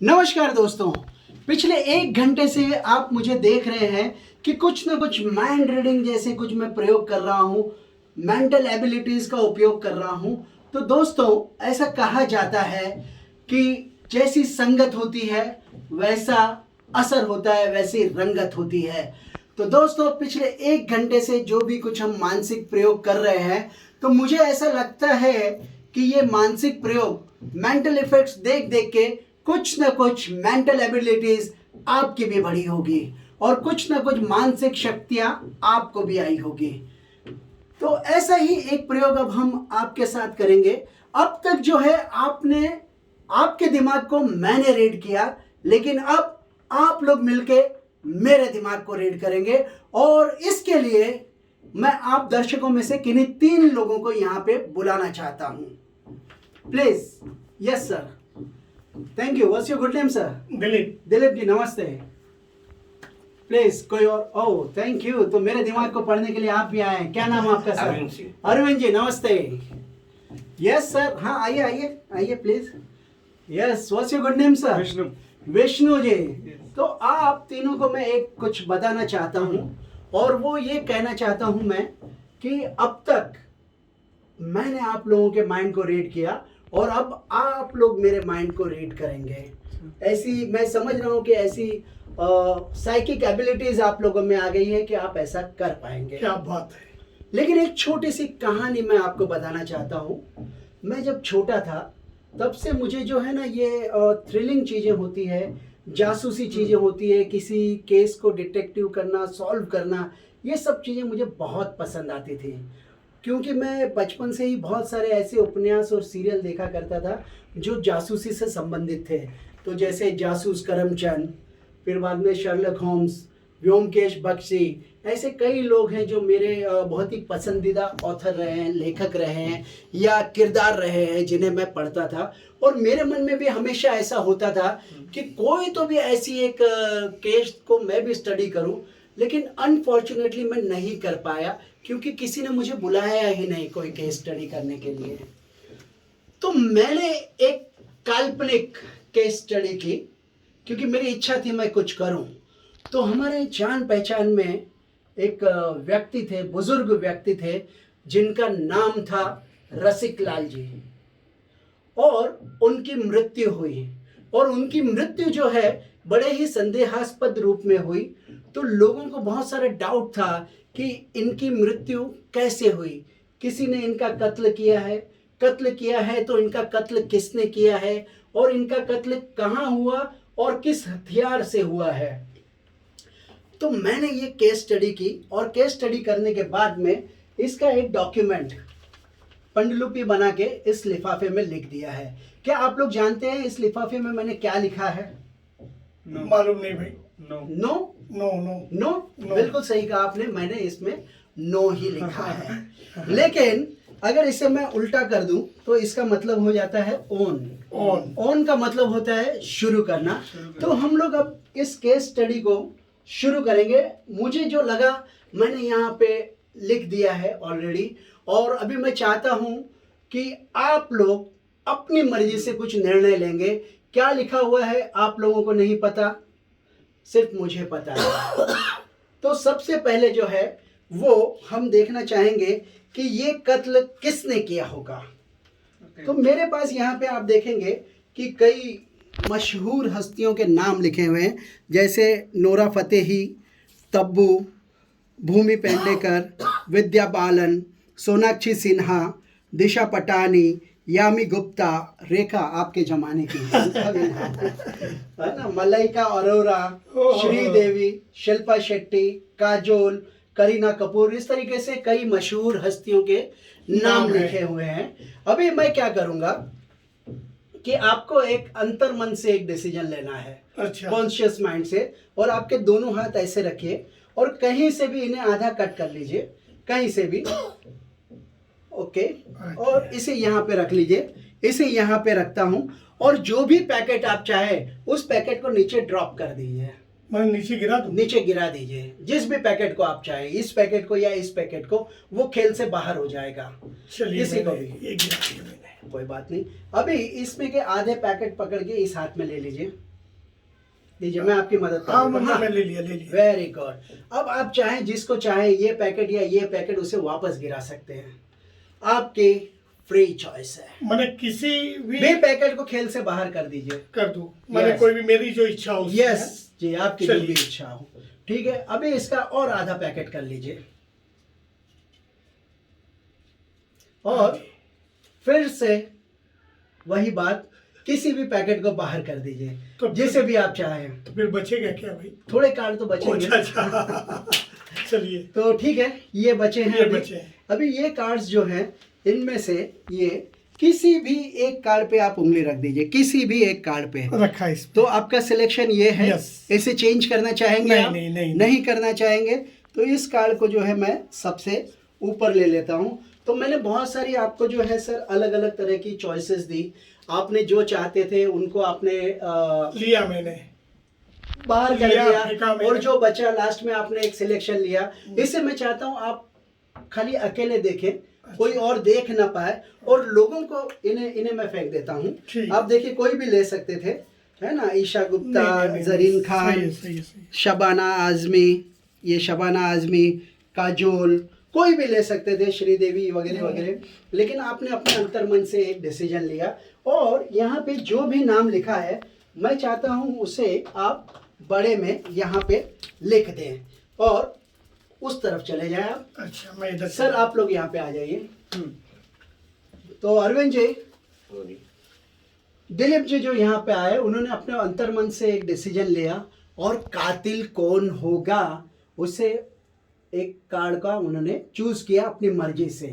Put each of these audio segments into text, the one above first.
नमस्कार दोस्तों, पिछले 1 घंटे से आप मुझे देख रहे हैं कि कुछ ना कुछ माइंड रीडिंग जैसे कुछ मैं प्रयोग कर रहा हूँ, मेंटल एबिलिटीज़ का उपयोग कर रहा हूँ। तो दोस्तों, ऐसा कहा जाता है कि जैसी संगत होती है वैसा असर होता है, वैसी रंगत होती है। तो दोस्तों, पिछले 1 घंटे से जो भी कुछ हम मानसिक प्रयोग कर रहे हैं, तो मुझे ऐसा लगता है कि ये मानसिक प्रयोग मेंटल इफेक्ट्स देख देख के कुछ ना कुछ मेंटल एबिलिटीज आपकी भी बढ़ी होगी और कुछ ना कुछ मानसिक शक्तियां आपको भी आई होगी। तो ऐसा ही एक प्रयोग अब हम आपके साथ करेंगे। अब तक जो है आपके दिमाग को मैंने रीड किया, लेकिन अब आप लोग मिलके मेरे दिमाग को रीड करेंगे और इसके लिए मैं आप दर्शकों में से किन्हीं 3 लोगों को यहाँ पे बुलाना चाहता हूँ। Please. Yes sir, thank you. What's your good name sir? Dilip. Dilip ji, नमस्ते। प्लीज कोई और। Oh, thank you. तो मेरे दिमाग को पढ़ने के लिए आप भी आए हैं। क्या नाम आपका सर? अरविंद जी। अरविंद जी, नमस्ते। यस सर, हाँ आइए आइए आइए please. Yes, what's your good name sir? Vishnu. Vishnu ji. तो आप तीनों को मैं एक कुछ बताना चाहता हूँ और वो ये कहना चाहता हूँ मैं कि अब तक मैंने आप लोगों के माइंड को रीड किया और अब आप लोग मेरे माइंड को रीड करेंगे। ऐसी मैं समझ रहा हूँ कि ऐसी साइकिक एबिलिटीज आप लोगों में आ गई है कि आप ऐसा कर पाएंगे। क्या बात है। लेकिन एक छोटी सी कहानी मैं आपको बताना चाहता हूँ। मैं जब छोटा था तब से मुझे जो है ना ये थ्रिलिंग चीज़ें होती है, जासूसी चीज़ें होती है, किसी केस को डिटेक्टिव करना, सॉल्व करना, ये सब चीज़ें मुझे बहुत पसंद आती थी। क्योंकि मैं बचपन से ही बहुत सारे ऐसे उपन्यास और सीरियल देखा करता था जो जासूसी से संबंधित थे। तो जैसे जासूस करमचंद, फिर बाद में शर्लक होम्स, व्योमकेश बख्शी, ऐसे कई लोग हैं जो मेरे बहुत ही पसंदीदा ऑथर रहे हैं, लेखक रहे हैं या किरदार रहे हैं जिन्हें मैं पढ़ता था। और मेरे मन में भी हमेशा ऐसा होता था कि कोई तो भी ऐसी एक केस को मैं भी स्टडी करूं, लेकिन अनफॉर्चुनेटली मैं नहीं कर पाया क्योंकि किसी ने मुझे बुलाया ही नहीं कोई केस स्टडी करने के लिए। तो मैंने एक काल्पनिक केस स्टडी की क्योंकि मेरी इच्छा थी मैं कुछ करूं। तो हमारे जान पहचान में एक व्यक्ति थे, बुजुर्ग व्यक्ति थे, जिनका नाम था रसिक लाल जी, और उनकी मृत्यु हुई। और उनकी मृत्यु जो है बड़े ही संदेहास्पद रूप में हुई। तो लोगों को बहुत सारा डाउट था कि इनकी मृत्यु कैसे हुई, किसी ने इनका कत्ल किया है तो इनका कत्ल किसने किया है और इनका कत्ल कहाँ हुआ और किस हथियार से हुआ है। तो मैंने ये केस स्टडी की और केस स्टडी करने के बाद में इसका एक डॉक्यूमेंट पंडुलिपि बना के इस लिफाफे में लिख दिया है। क्या आप लोग जानते हैं इस लिफाफे में मैंने क्या लिखा है? मालूम नहीं भाई। नो नो नो नो, बिल्कुल सही कहा आपने। मैंने इसमें नो ही लिखा है। लेकिन अगर इसे मैं उल्टा कर दूं तो इसका मतलब हो जाता है ओन। ओन का मतलब होता है शुरू करना। तो हम लोग अब इस केस स्टडी को शुरू करेंगे। मुझे जो लगा मैंने यहाँ पे लिख दिया है ऑलरेडी, और अभी मैं चाहता हूँ कि आप लोग अपनी मर्जी से कुछ निर्णय लेंगे। क्या लिखा हुआ है आप लोगों को नहीं पता, सिर्फ मुझे पता है। तो सबसे पहले जो है वो हम देखना चाहेंगे कि ये कत्ल किसने किया होगा। तो मेरे पास यहाँ पे आप देखेंगे कि कई मशहूर हस्तियों के नाम लिखे हुए हैं, जैसे नोरा फतेही, तब्बू, भूमि पेडनेकर, विद्या बालन, सोनाक्षी सिन्हा, दिशा पटानी, यामी गुप्ता, रेखा आपके जमाने की है ना, मलाइका अरोरा, श्रीदेवी, शिल्पा शेट्टी, काजोल, करीना कपूर, इस तरीके से कई मशहूर हस्तियों के नाम लिखे हुए हैं। अभी मैं क्या करूंगा कि आपको एक अंतर मन से एक डिसीजन लेना है, अच्छा, कॉन्शियस माइंड से, और आपके दोनों हाथ ऐसे रखिए और कहीं से भी इन्हें आधा कट कर लीजिए, कहीं से भी। ओके, और इसे यहाँ पे रख लीजिए। इसे यहाँ पे रखता हूँ और जो भी पैकेट आप चाहे उस पैकेट को नीचे ड्रॉप कर दीजिए। मैं नीचे गिरा दूं? नीचे गिरा दीजिए जिस भी पैकेट को आप चाहे, इस पैकेट को या इस पैकेट को, वो खेल से बाहर हो जाएगा। चलिए, किसी को भी ये गिरा दिया मैंने। कोई बात नहीं। अभी इसमें के आधे पैकेट पकड़ के इस हाथ में ले लीजिए। लीजिए मैं आपकी मदद हाँ करूंगा। मतलब मैं ले लिया ले लिया। Very good. अब आप चाहें जिसको चाहे ये पैकेट या ये पैकेट उसे वापस गिरा सकते हैं, आपकी फ्री चॉइस है। मैंने किसी बे भी पैकेट को खेल से बाहर कर दीजिए। कर दूं, मैंने Yes. कोई भी मेरी जो इच्छा हो उसमें। यस जी, आपकी जो चलिए। भी इच्छा हो। ठीक है, अभी इसका और आधा पैकेट कर लीजिए और फिर से वही बात, किसी भी पैकेट को बाहर कर दीजिए तो जिसे भी आप चाहें। तो फिर बचेगा क्या भाई? थोड़े कार्ड तो बचेंगे। अच्छा चलिए तो ठीक है, ये बचे हैं ये अभी। बचे हैं। अभी ये कार्ड्स जो हैं इनमें से ये किसी भी एक कार्ड पे आप उंगली रख दीजिए, किसी भी एक कार्ड पे। रखा इस तो आपका सिलेक्शन ये है। Yes. इसे चेंज करना चाहेंगे नहीं, आप? नहीं, नहीं, नहीं करना चाहेंगे तो इस कार्ड को जो है मैं सबसे ऊपर ले लेता हूँ। तो मैंने बहुत सारी आपको जो है सर अलग अलग तरह की चॉइसेस दी, आपने जो चाहते थे उनको आपने लिया मैंने। बाहर कर लिया, दिया फेंका मैंने। और जो बचा लास्ट में आपने एक सिलेक्शन लिया। इससे मैं चाहता हूँ आप खाली अकेले देखें, कोई और देख ना पाए और लोगों को इन्हें मैं फेंक देता हूँ। ठीक। आप देखिए कोई भी ले सकते थे, है ना, ईशा गुप्ता, नहीं, नहीं, जरीन नहीं, खान, सही है, सही है, सही है। शबाना आजमी, ये शबाना आजमी, काजोल, कोई भी ले सकते थे, श्रीदेवी वगैरह वगैरह। लेकिन आपने अपने अंतर्मन से एक डिसीजन लिया और यहाँ पे जो भी नाम लिखा है मैं चाहता हूँ उसे आप बड़े में यहाँ पे लिख दें और उस तरफ चले जाएं आप। अच्छा मैं इधर सर आप लोग यहाँ पे आ जाइए। तो अरविंद जी, दिलीप जी जो यहाँ पे आए उन्होंने अपने अंतर्मन से एक डिसीजन लिया और कातिल कौन होगा उसे एक कार्ड का उन्होंने चूज किया अपनी मर्जी से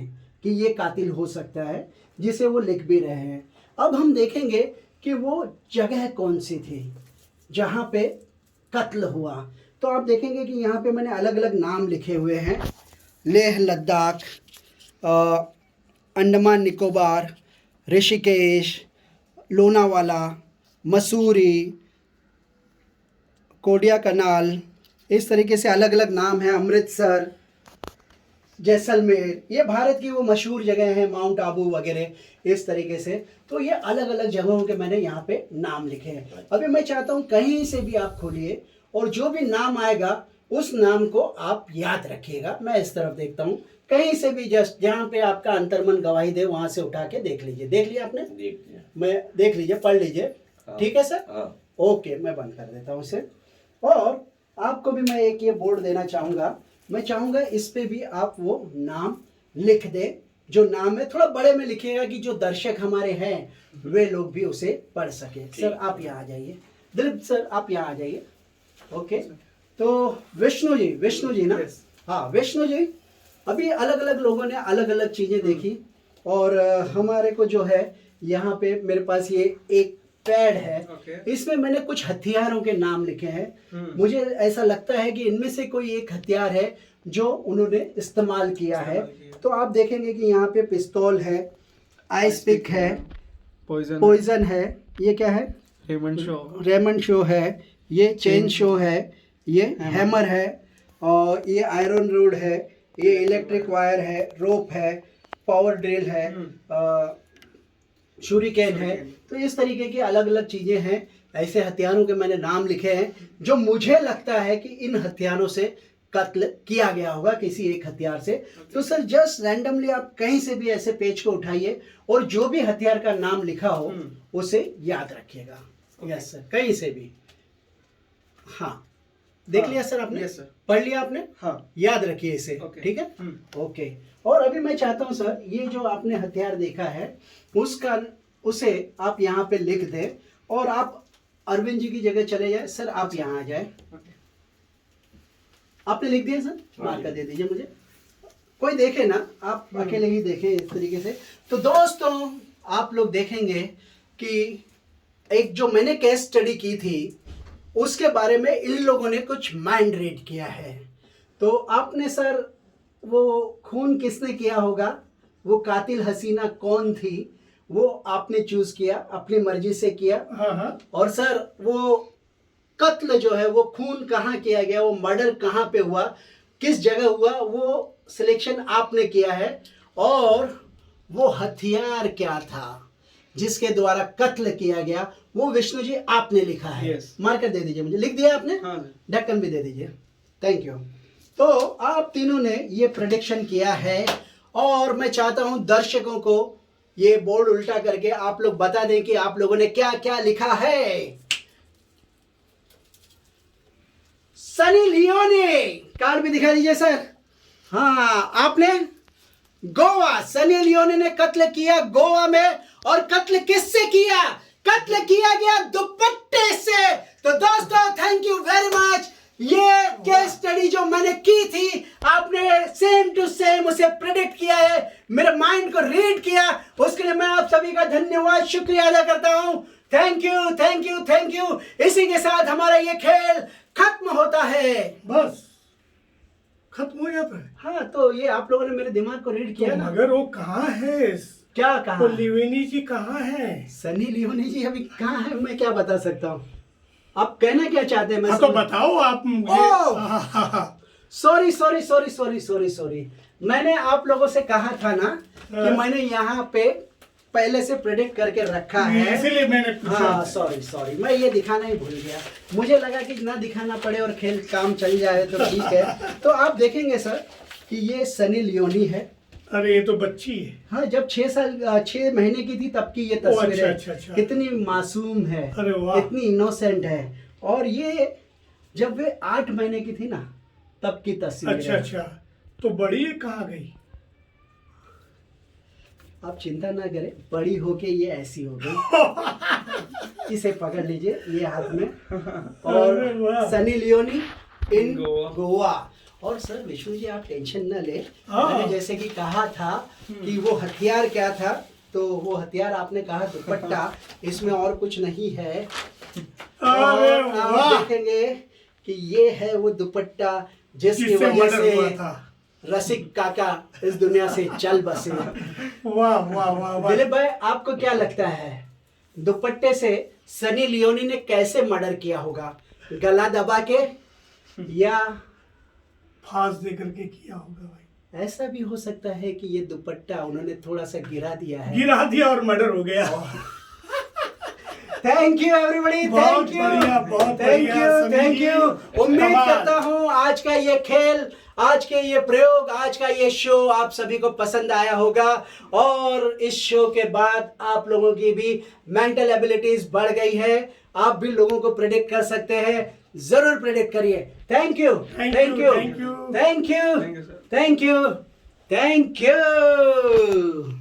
कि ये कातिल हो सकता है, जिसे वो लिख भी रहे हैं। अब हम देखेंगे कि वो जगह कौन सी थी जहाँ पे कत्ल हुआ। तो आप देखेंगे कि यहाँ पे मैंने अलग अलग नाम लिखे हुए हैं, लेह लद्दाख, अंडमान निकोबार, ऋषिकेश, लोनावाला, मसूरी, कोडिया कनाल, इस तरीके से अलग अलग नाम है, अमृतसर, जैसलमेर, ये भारत की वो मशहूर जगह हैं, माउंट आबू वगैरह इस तरीके से। तो ये अलग अलग जगहों के मैंने यहाँ पे नाम लिखे हैं। अभी मैं चाहता हूँ कहीं से भी आप खोलिए और जो भी नाम आएगा उस नाम को आप याद रखिएगा। मैं इस तरफ देखता हूँ, कहीं से भी जस्ट जहाँ पे आपका अंतर्मन गवाही दे वहाँ से उठा के देख लीजिए। देख लिया आपने? देख लिया। मैं देख लीजिए, पढ़ लीजिए। हाँ। ठीक है सर? हाँ। ओके, मैं बंद कर देता हूँ इसे। और आपको भी मैं एक ये बोर्ड देना चाहूँगा, मैं चाहूँगा इस पे भी आप वो नाम लिख दें जो नाम है, थोड़ा बड़े में लिखिएगा कि जो दर्शक हमारे हैं वे लोग भी उसे पढ़ सके। सर आप यहाँ आ जाइए, दिलीप सर आप यहाँ आ जाइए। ओके, तो विष्णु जी ना? हाँ विष्णु जी, अभी अलग अलग लोगों ने अलग अलग चीज़ें देखी और हमारे को जो है यहाँ पे मेरे पास ये एक पैड है, इसमें मैंने कुछ हथियारों के नाम लिखे हैं। मुझे ऐसा लगता है कि इनमें से कोई एक हथियार है जो उन्होंने इस्तेमाल किया है। तो आप देखेंगे कि यहाँ पे पिस्तौल है, आइस पिक है, पॉइजन है, ये क्या है, रेमंड शो है, ये चेन शो है, ये हैमर है और ये आयरन रोड है, ये इलेक्ट्रिक वायर है, रोप है, पावर ड्रिल है, शूरिकेन है। तो इस तरीके की अलग अलग चीज़ें हैं, ऐसे हथियारों के मैंने नाम लिखे हैं जो मुझे लगता है कि इन हथियारों से कत्ल किया गया होगा, किसी एक हथियार से। तो सर जस्ट रैंडमली आप कहीं से भी ऐसे पेज को उठाइए और जो भी हथियार का नाम लिखा हो उसे याद रखिएगा। यस सर, कहीं से भी। हाँ, देख लिया सर आपने? Yes sir. पढ़ लिया आपने? हाँ। याद रखिए इसे। ठीक है? ओके। और अभी मैं चाहता हूँ सर, ये जो आपने हथियार देखा है उसे आप यहाँ पे लिख दें और आप अरविंद जी की जगह चले जाए। सर आप यहाँ आ जाए। आपने लिख दिया सर? मार्कर दे दीजिए मुझे, कोई देखे ना, आप अकेले ही देखें इस तरीके से। तो दोस्तों आप लोग देखेंगे कि एक जो मैंने केस स्टडी की थी उसके बारे में इन लोगों ने कुछ माइंड रीड किया है। तो आपने सर वो खून किसने किया होगा, वो कातिल हसीना कौन थी, वो आपने चूज किया, अपनी मर्जी से किया। हाँ। और सर वो कत्ल जो है वो खून कहाँ किया गया, वो मर्डर कहाँ पे हुआ, किस जगह हुआ, वो सिलेक्शन आपने किया है। और वो हथियार क्या था, जिसके द्वारा कत्ल किया गया वो विष्णु जी आपने लिखा है। Yes. मार्कर दे दीजिए, मुझे लिख दिया आपने, हाँ ढक्कन भी दे दीजिए। Thank you. तो आप तीनों ने ये प्रेडिक्शन किया है और मैं चाहता हूं दर्शकों को ये बोर्ड उल्टा करके आप लोग बता दें कि आप लोगों ने क्या क्या लिखा है। सनी लियोनी, कार्ड भी दिखा दीजिए सर। हाँ, आपने गोवा, सनी लियोनी ने कत्ल किया गोवा में, और कत्ल किससे किया? कत्ल किया गया दुपट्टे से। तो दोस्तों थैंक यू वेरी मच। ये केस स्टडी जो मैंने की थी, आपने सेम टू सेम उसे प्रेडिक्ट किया है, मेरे माइंड को रीड किया, उसके लिए मैं आप सभी का धन्यवाद शुक्रिया अदा करता हूं। Thank you thank you thank you. इसी के साथ हमारा ये खेल खत्म होता है। बस खत्म हो जाता है। हाँ, तो ये आप लोगों ने मेरे दिमाग को रीड किया तो ना। मगर वो कहाँ है? क्या तो कहा? लियोनी जी कहाँ है? सनी लियोनी जी अभी कहाँ है, मैं क्या बता सकता हूँ। आप कहना क्या चाहते हैं? मैं हाँ तो बताओ आप मुझे। Oh! Sorry sorry sorry sorry sorry sorry, मैंने आप लोगों से कहा था ना कि मैंने यहाँ पे पहले से प्रेडिक्ट करके रखा है, इसीलिए मैंने पूछा। हाँ सॉरी सॉरी, मैं ये दिखाना ही भूल गया। मुझे लगा कि ना दिखाना पड़े और खेल काम चल जाए तो ठीक है। तो आप देखेंगे सर कि ये सनी लियोनी है। अरे ये तो बच्ची है। हाँ, जब 6 महीने की थी तब की ये ओ, तस्वीर है। अच्छा। कितनी मासूम है, अरे वाह। कितनी इनोसेंट है। और ये जब वे 8 महीने की थी ना तब की तस्वीर है। अच्छा, तो बड़ी कहाँ गई? आप चिंता ना करें, बड़ी होके ये ऐसी हो गई। इसे पकड़ लीजिए ये हाथ में। अरे वाह। और सनी लियोनी इन गोवा। गोवा। और सर विष्णु जी आप टेंशन न ले, हाँ। मैंने जैसे कि कहा था कि वो हथियार क्या था, तो वो हथियार आपने कहा दुपट्टा, इसमें और कुछ नहीं है। अरे और आप वाह। देखेंगे कि ये है वो दुपट्टा जिसकी जिससे वजह मर्डर हुआ से था। रसिक काका इस दुनिया से चल बसे। वाह वाह वाह वाह। दिलीप भाई आपको क्या लगता है दुपट्टे से सनी लियोनी ने कैसे मर्डर किया होगा? गला दबा के या फांस दे करके किया होगा भाई। ऐसा भी हो सकता है कि ये दुपट्टा उन्होंने थोड़ा सा गिरा दिया है। गिरा दिया और मर्डर हो गया। थैंक यू एवरीबॉडी, बहुत थैंक यू, बढ़िया, बहुत थैंक बढ़िया, you Sunny thank ji. You. उम्मीद कमाल। करता हूँ आज का ये खेल, आज के ये प्रयोग, आज का ये शो आप सभी को पसंद आया होगा। और इस शो के बाद आप लोगों की भी मेंटल एबिलिटीज बढ़ गई है, आप भी लोगों को प्रेडिक्ट कर सकते हैं। जरूर प्रेडिक्ट करिए। Thank you Thank thank you, you thank you. Thank you Thank you, sir. Thank you thank you.